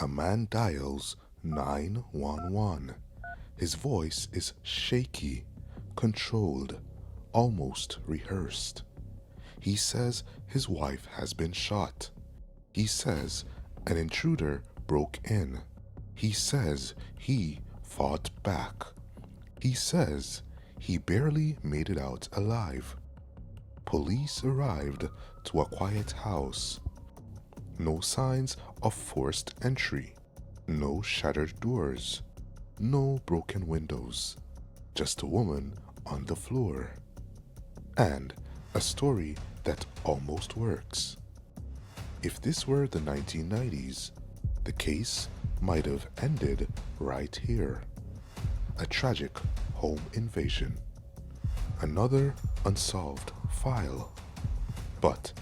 man dials 911. His voice is shaky, controlled, almost rehearsed. He says his wife has been shot. He says an intruder broke in. He says he fought back. He says he barely made it out alive. Police arrived to a quiet house. No signs of forced entry. No shattered doors. No broken windows. Just a woman on the floor. And a story that almost works. If this were the 1990s, the case might have ended right here. A tragic home invasion. Another unsolved file. But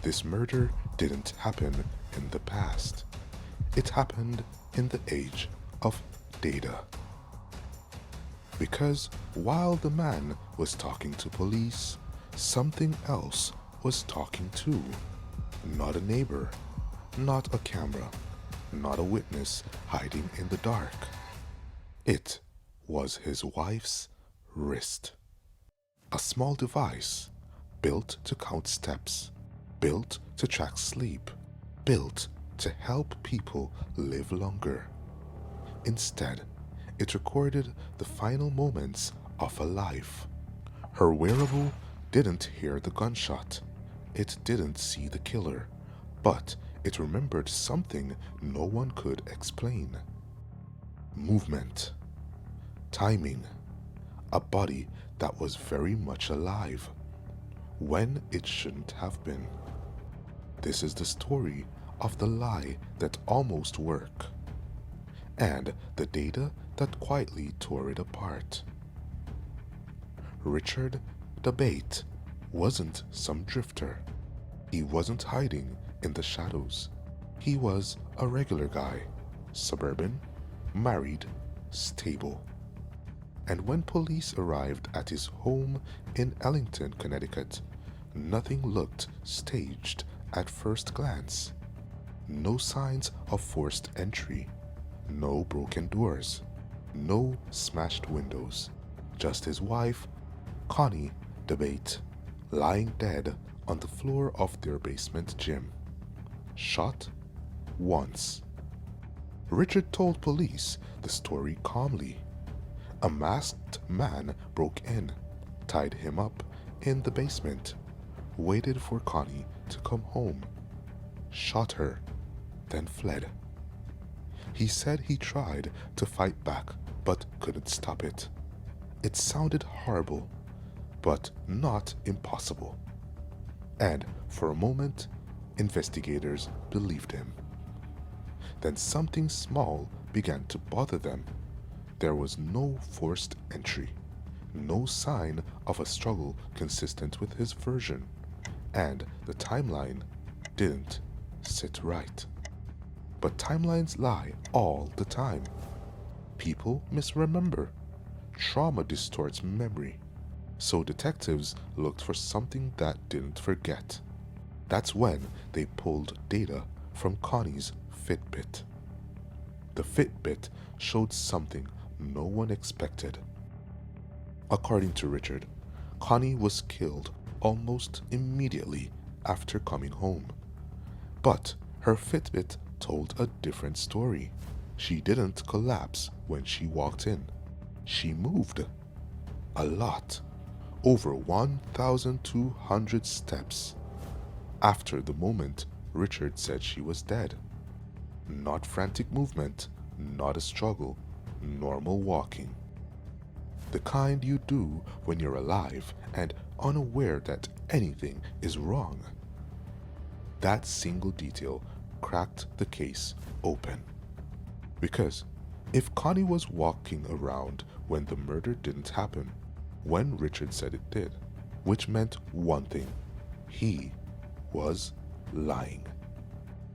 this murder didn't happen in the past. It happened in the age of data. Because while the man was talking to police, something else was talking too. Not a neighbor, not a camera, not a witness hiding in the dark. It was his wife's wrist. A small device built to count steps, built to track sleep, built to help people live longer. Instead, it recorded the final moments of a life. Her wearable didn't hear the gunshot. It didn't see the killer, but it remembered something no one could explain. Movement, timing, a body that was very much alive, when it shouldn't have been. This is the story of the lie that almost worked, and the data that quietly tore it apart. Richard the Bait wasn't some drifter. He wasn't hiding in the shadows. He was a regular guy, suburban, married, stable. And when police arrived at his home in Ellington, Connecticut, nothing looked staged at first glance. No signs of forced entry, no broken doors, no smashed windows, just his wife, Connie the Bait, lying dead on the floor of their basement gym. Shot once. Richard told police the story calmly. A masked man broke in, tied him up in the basement, waited for Connie to come home, shot her, then fled. He said he tried to fight back but couldn't stop it. It sounded horrible, but not impossible. And for a moment, investigators believed him. Then something small began to bother them. There was no forced entry, no sign of a struggle consistent with his version, and the timeline didn't sit right. But timelines lie all the time. People misremember. Trauma distorts memory. So detectives looked for something that didn't forget. That's when they pulled data from Connie's Fitbit. The Fitbit showed something no one expected. According to Richard, Connie was killed almost immediately after coming home. But her Fitbit told a different story. She didn't collapse when she walked in. She moved. A lot. Over 1,200 steps. After the moment Richard said she was dead. Not frantic movement, not a struggle, normal walking. The kind you do when you're alive and unaware that anything is wrong. That single detail cracked the case open. Because if Connie was walking around when the murder didn't happen, when Richard said it did, which meant one thing, he was lying.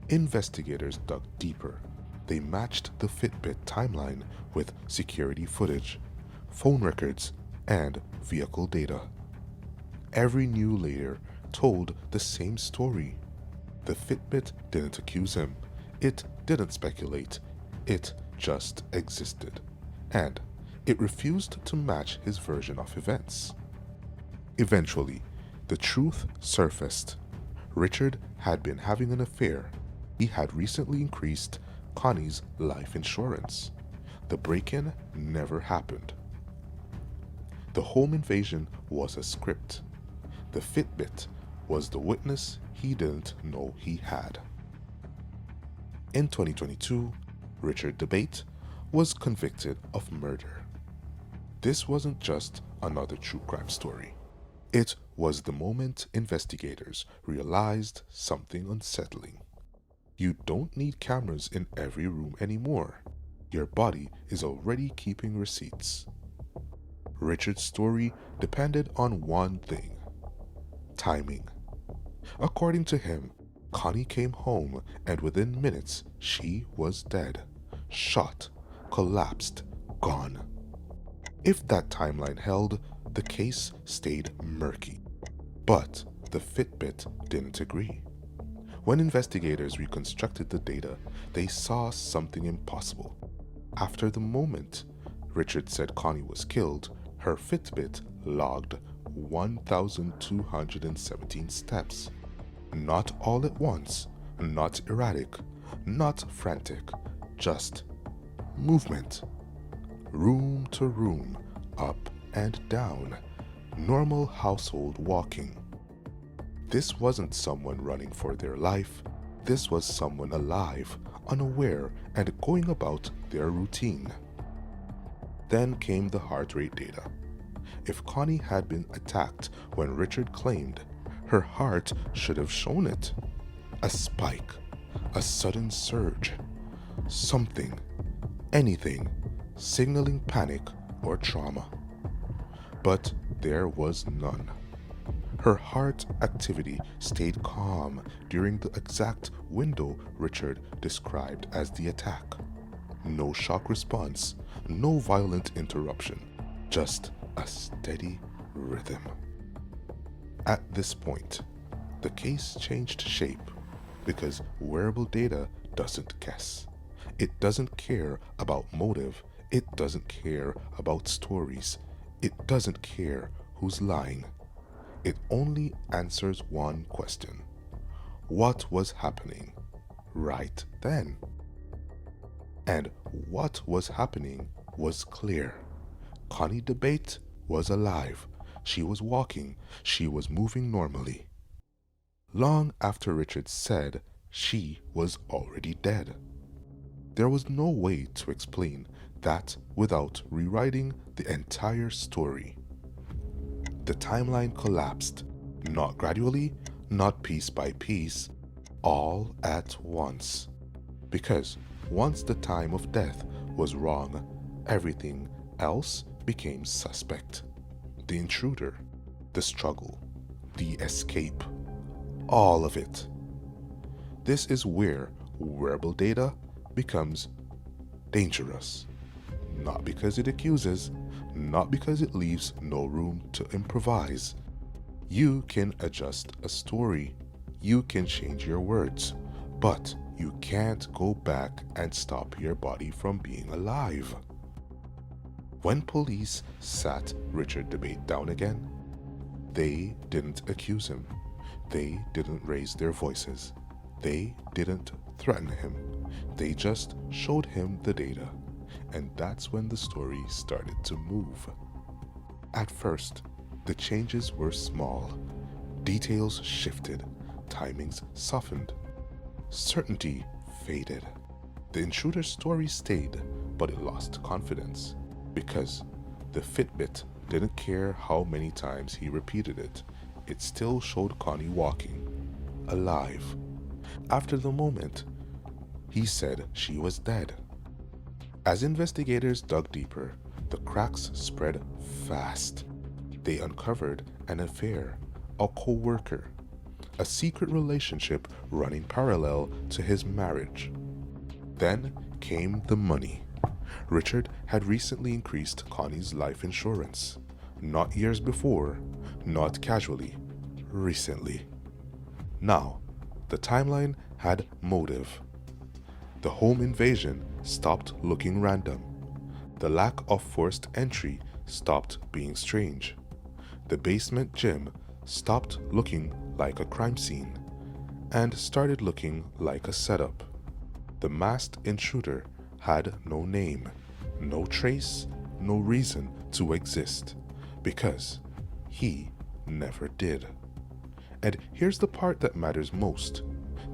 Investigators dug deeper. They matched the Fitbit timeline with security footage, phone records, and vehicle data. Every new layer told the same story. The Fitbit didn't accuse him. It didn't speculate, it just existed. And it refused to match his version of events. Eventually, the truth surfaced. Richard had been having an affair. He had recently increased Connie's life insurance. The break-in never happened. The home invasion was a script. The Fitbit was the witness he didn't know he had. In 2022, Richard DeBate was convicted of murder. This wasn't just another true crime story. It was the moment investigators realized something unsettling. You don't need cameras in every room anymore. Your body is already keeping receipts. Richard's story depended on one thing: timing. According to him, Connie came home and within minutes she was dead, shot, collapsed, gone. If that timeline held, the case stayed murky. But the Fitbit didn't agree. When investigators reconstructed the data, they saw something impossible. After the moment Richard said Connie was killed, her Fitbit logged 1,217 steps. Not all at once, not erratic, not frantic, just movement. Room to room, up and down, normal household walking. This wasn't someone running for their life. This was someone alive, unaware, and going about their routine. Then came the heart rate data. If Connie had been attacked when Richard claimed, her heart should have shown it. A spike, a sudden surge, something, anything, signaling panic or trauma. But there was none. Her heart activity stayed calm during the exact window Richard described as the attack. No shock response, no violent interruption, just a steady rhythm. At this point, the case changed shape because wearable data doesn't guess. It doesn't care about motive. It doesn't care about stories. It doesn't care who's lying. It only answers one question: what was happening right then? And what was happening was clear. Connie DeBate was alive. She was walking. She was moving normally. Long after Richard said she was already dead. There was no way to explain that without rewriting the entire story. The timeline collapsed, not gradually, not piece by piece, all at once. Because once the time of death was wrong, everything else became suspect. The intruder, the struggle, the escape, all of it. This is where wearable data becomes dangerous. Not because it accuses, not because it leaves no room to improvise. You can adjust a story, you can change your words, but you can't go back and stop your body from being alive. When police sat Richard DeBate down again, they didn't accuse him. They didn't raise their voices. They didn't threaten him. They just showed him the data. And that's when the story started to move. At first, the changes were small. Details shifted. Timings softened. Certainty faded. The intruder's story stayed, but it lost confidence. Because the Fitbit didn't care how many times he repeated it. It still showed Connie walking, alive. After the moment, he said she was dead. As investigators dug deeper, the cracks spread fast. They uncovered an affair, a co-worker, a secret relationship running parallel to his marriage. Then came the money. Richard had recently increased Connie's life insurance. Not years before, not casually, recently. Now, the timeline had motive. The home invasion stopped looking random. The lack of forced entry stopped being strange. The basement gym stopped looking like a crime scene and started looking like a setup. The masked intruder had no name, no trace, no reason to exist, because he never did. And here's the part that matters most.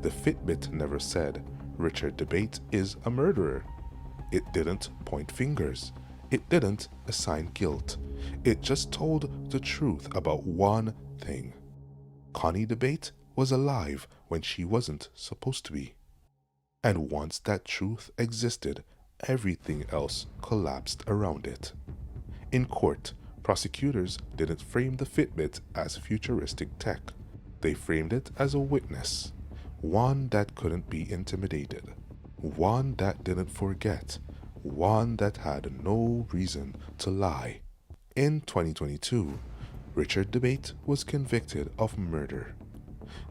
The Fitbit never said Richard Debate is a murderer. It didn't point fingers. It didn't assign guilt. It just told the truth about one thing. Connie Debate was alive when she wasn't supposed to be. And once that truth existed, everything else collapsed around it. In court, prosecutors didn't frame the Fitbit as futuristic tech. They framed it as a witness, one that couldn't be intimidated, one that didn't forget, one that had no reason to lie. In 2022, Richard Debate was convicted of murder.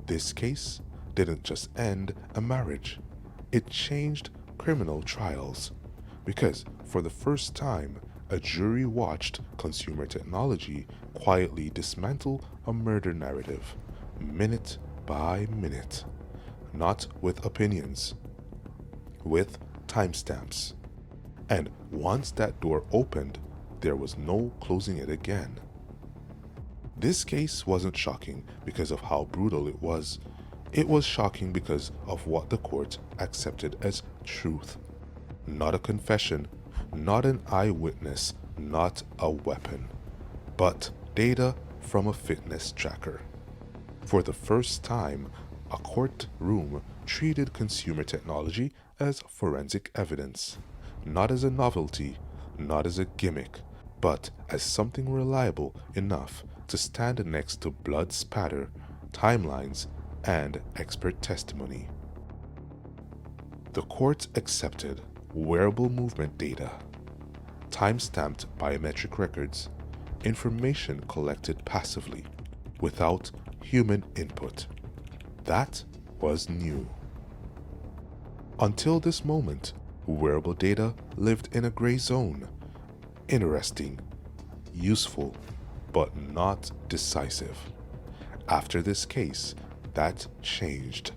This case didn't just end a marriage, it changed criminal trials, because for the first time, a jury watched consumer technology quietly dismantle a murder narrative, minute by minute, not with opinions, with timestamps. And once that door opened, there was no closing it again. This case wasn't shocking because of how brutal it was. It was shocking because of what the court accepted as truth. Not a confession, not an eyewitness, not a weapon, but data from a fitness tracker. For the first time, a courtroom treated consumer technology as forensic evidence, not as a novelty, not as a gimmick, but as something reliable enough to stand next to blood spatter, timelines, and expert testimony. The court accepted wearable movement data, time-stamped biometric records, information collected passively, without human input. That was new. Until this moment, wearable data lived in a gray zone. Interesting, useful, but not decisive. After this case, that changed,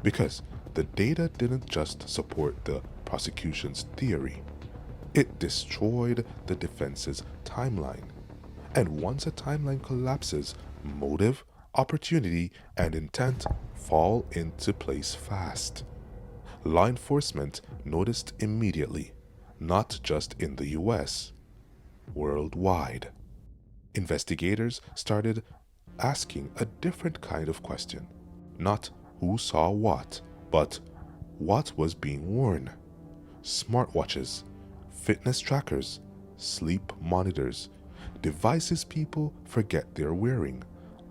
because the data didn't just support the prosecution's theory, it destroyed the defense's timeline. And once a timeline collapses, motive, opportunity, and intent fall into place fast. Law enforcement noticed immediately, not just in the US, worldwide. Investigators started asking a different kind of question. Not who saw what, but what was being worn. Smartwatches, fitness trackers, sleep monitors, devices people forget they're wearing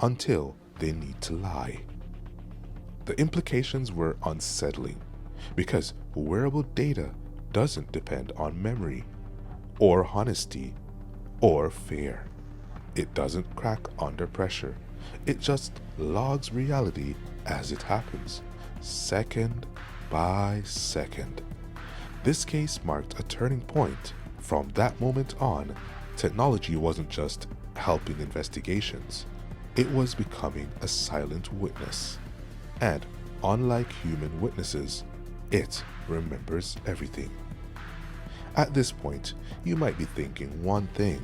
until they need to lie. The implications were unsettling, because wearable data doesn't depend on memory, or honesty, or fear. It doesn't crack under pressure. It just logs reality as it happens, second by second. This case marked a turning point. From that moment on, technology wasn't just helping investigations, it was becoming a silent witness. And unlike human witnesses, it remembers everything. At this point, you might be thinking one thing.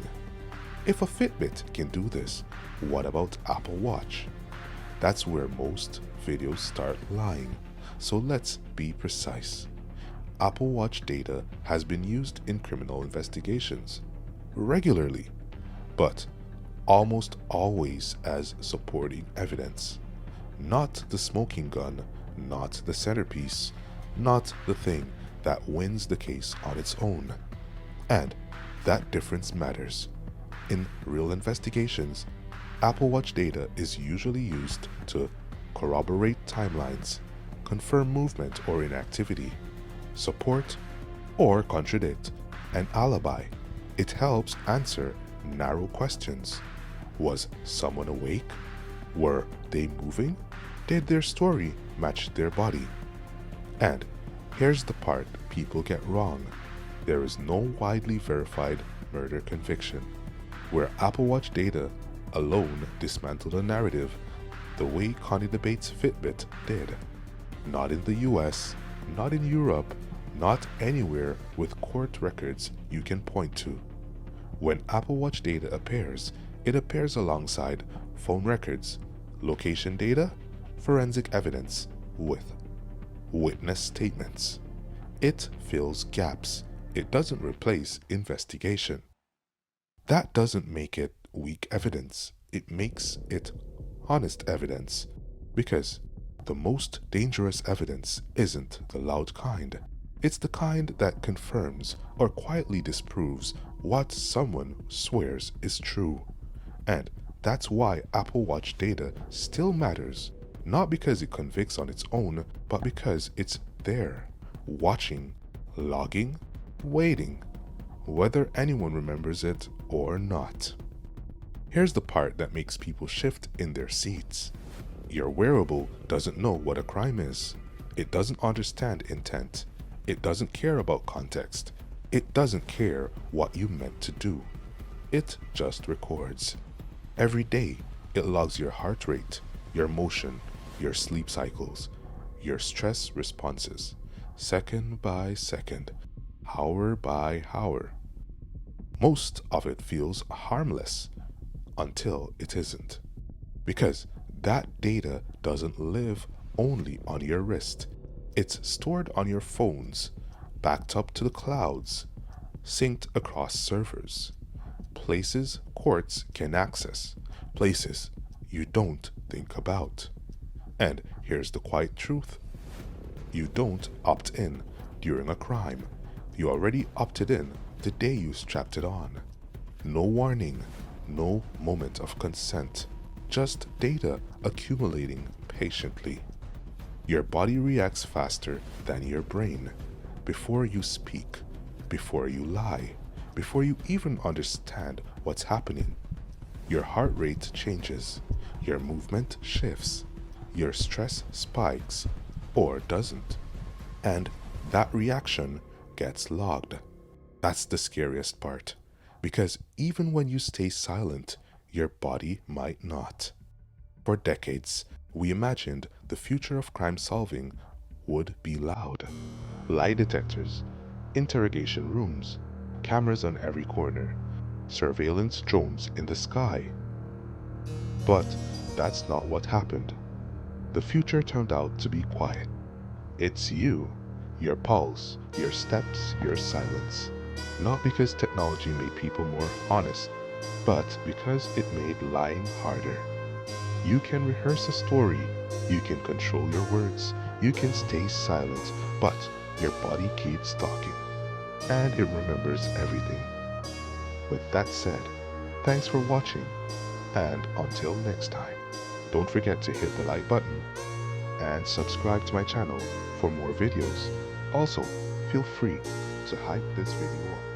If a Fitbit can do this, what about Apple Watch? That's where most videos start lying. So let's be precise. Apple Watch data has been used in criminal investigations regularly, but almost always as supporting evidence. Not the smoking gun, not the centerpiece, not the thing that wins the case on its own. And that difference matters. In real investigations, Apple Watch data is usually used to corroborate timelines, confirm movement or inactivity, support or contradict an alibi. It helps answer narrow questions. Was someone awake? Were they moving? Did their story match their body? And Here's the part people get wrong. There is no widely verified murder conviction, where Apple Watch data alone dismantled a narrative the way Connie debates Fitbit did. Not in the US, not in Europe, not anywhere with court records you can point to. When Apple Watch data appears, it appears alongside phone records, location data, forensic evidence, with witness statements. It fills gaps. It doesn't replace investigation. That doesn't make it weak evidence. It makes it honest evidence. Because the most dangerous evidence isn't the loud kind. It's the kind that confirms or quietly disproves what someone swears is true. And that's why Apple Watch data still matters, not because it convicts on its own, but because it's there, watching, logging, waiting, whether anyone remembers it or not. Here's the part that makes people shift in their seats. Your wearable doesn't know what a crime is. It doesn't understand intent. It doesn't care about context. It doesn't care what you meant to do. It just records. Every day, it logs your heart rate, your motion, your sleep cycles, your stress responses, second by second, hour by hour. Most of it feels harmless until it isn't. Because that data doesn't live only on your wrist. It's stored on your phones, backed up to the clouds, synced across servers. Places courts can access, places you don't think about. And here's the quiet truth. You don't opt in during a crime. You already opted in the day you strapped it on. No warning, no moment of consent, just data accumulating patiently. Your body reacts faster than your brain. Before you speak, before you lie, before you even understand what's happening, your heart rate changes, your movement shifts, your stress spikes or doesn't, and that reaction gets logged. That's the scariest part, because even when you stay silent, your body might not. For decades, we imagined the future of crime solving would be loud. Lie detectors, interrogation rooms, cameras on every corner, surveillance drones in the sky. But that's not what happened. The future turned out to be quiet. It's you, your pulse, your steps, your silence. Not because technology made people more honest, but because it made lying harder. You can rehearse a story, you can control your words, you can stay silent, but your body keeps talking, and it remembers everything. With that said, thanks for watching, and until next time, don't forget to hit the like button and subscribe to my channel for more videos. Also, feel free to hype this video up.